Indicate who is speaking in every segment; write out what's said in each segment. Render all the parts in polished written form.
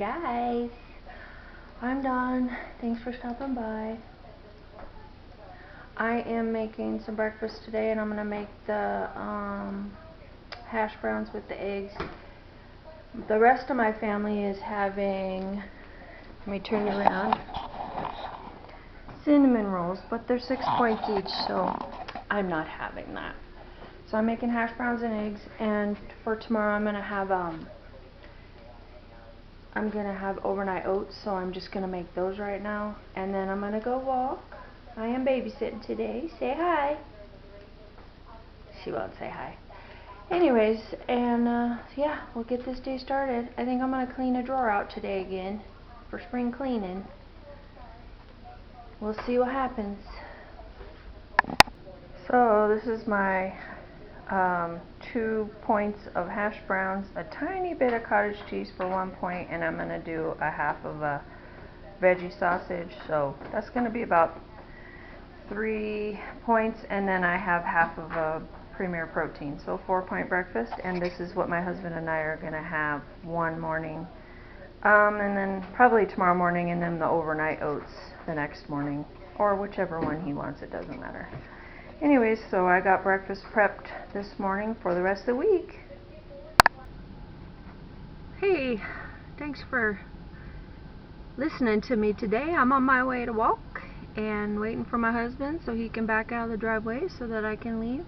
Speaker 1: guys, I'm Dawn. Thanks for stopping by. I am making some breakfast today, and I'm going to make the hash browns with the eggs. The rest of my family is having, let me turn it around, cinnamon rolls, but they're 6 points each, so I'm not having that. So I'm making hash browns and eggs, and for tomorrow I'm going to have overnight oats, so I'm just going to make those right now, and then I'm going to go walk. I am babysitting today. Say hi. She won't say hi. Anyways, and yeah, we'll get this day started. I think I'm going to clean a drawer out today again for spring cleaning. We'll see what happens. So this is my 2 points of hash browns, a tiny bit of cottage cheese for 1 point, and I'm going to do a half of a veggie sausage. So that's going to be about 3 points, and then I have half of a Premier Protein, so 4-point breakfast. And this is what my husband and I are going to have one morning, and then probably tomorrow morning, and then the overnight oats the next morning, or whichever one he wants, it doesn't matter. Anyways, so I got breakfast prepped this morning for the rest of the week. Hey, thanks for listening to me today. I'm on my way to walk and waiting for my husband so he can back out of the driveway so that I can leave.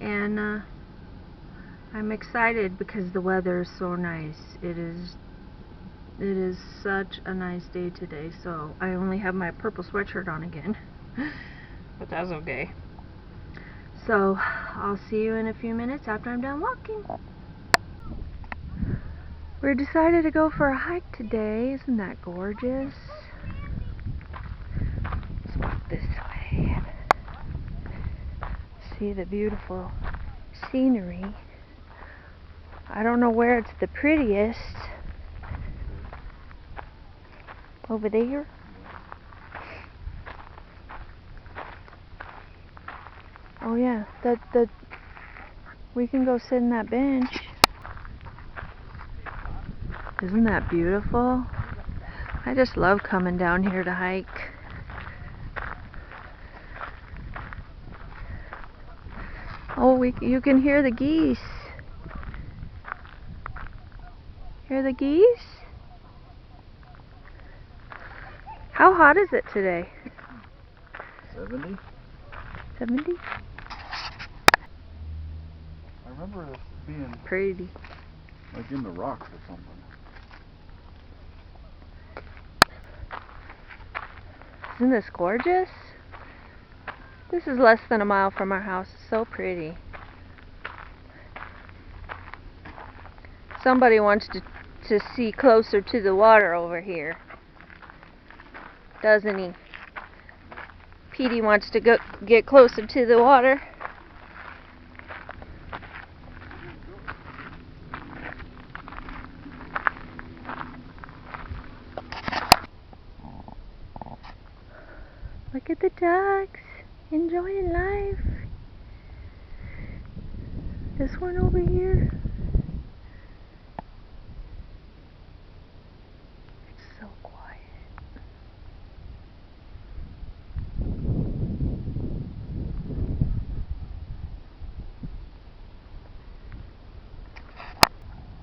Speaker 1: And I'm excited because the weather is so nice. It is such a nice day today. So I only have my purple sweatshirt on again. But that's okay. So I'll see you in a few minutes after I'm done walking. We decided to go for a hike today. Isn't that gorgeous? Let's walk this way. See the beautiful scenery. I don't know where it's the prettiest. Over there? Oh yeah, we can go sit in that bench. Isn't that beautiful? I just love coming down here to hike. Oh, you can hear the geese. Hear the geese? How hot is it today?
Speaker 2: 70.
Speaker 1: 70?
Speaker 2: I remember this being
Speaker 1: pretty.
Speaker 2: Like in the rocks or something.
Speaker 1: Isn't this gorgeous? This is less than a mile from our house. It's so pretty. Somebody wants to see closer to the water over here, doesn't he? Petey wants to get closer to the water. Look at the ducks, enjoying life. This one over here. It's so quiet.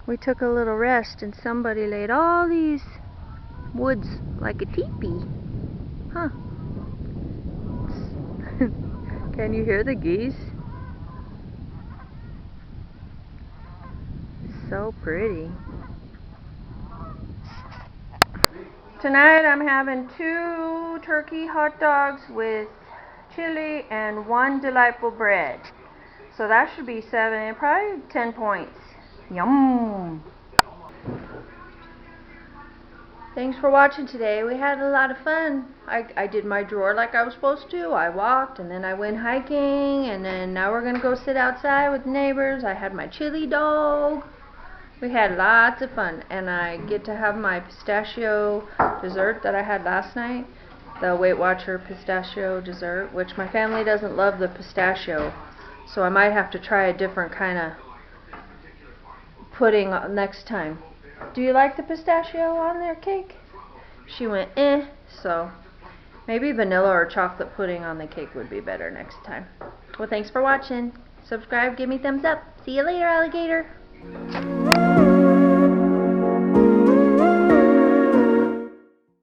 Speaker 1: We took a little rest and somebody laid all these woods like a teepee. Huh. Can you hear the geese? So pretty. Tonight I'm having 2 turkey hot dogs with chili and 1 delightful bread. So that should be 7, probably 10 points. Yum! Thanks for watching today. We had a lot of fun. I did my drawer like I was supposed to. I walked, and then I went hiking, and then now we're going to go sit outside with neighbors. I had my chili dog. We had lots of fun, and I get to have my pistachio dessert that I had last night. The Weight Watcher pistachio dessert, which my family doesn't love the pistachio. So I might have to try a different kind of pudding next time. Do you like the pistachio on their cake? She went, eh, so maybe vanilla or chocolate pudding on the cake would be better next time. Well, thanks for watching. Subscribe, give me thumbs up. See you later, alligator.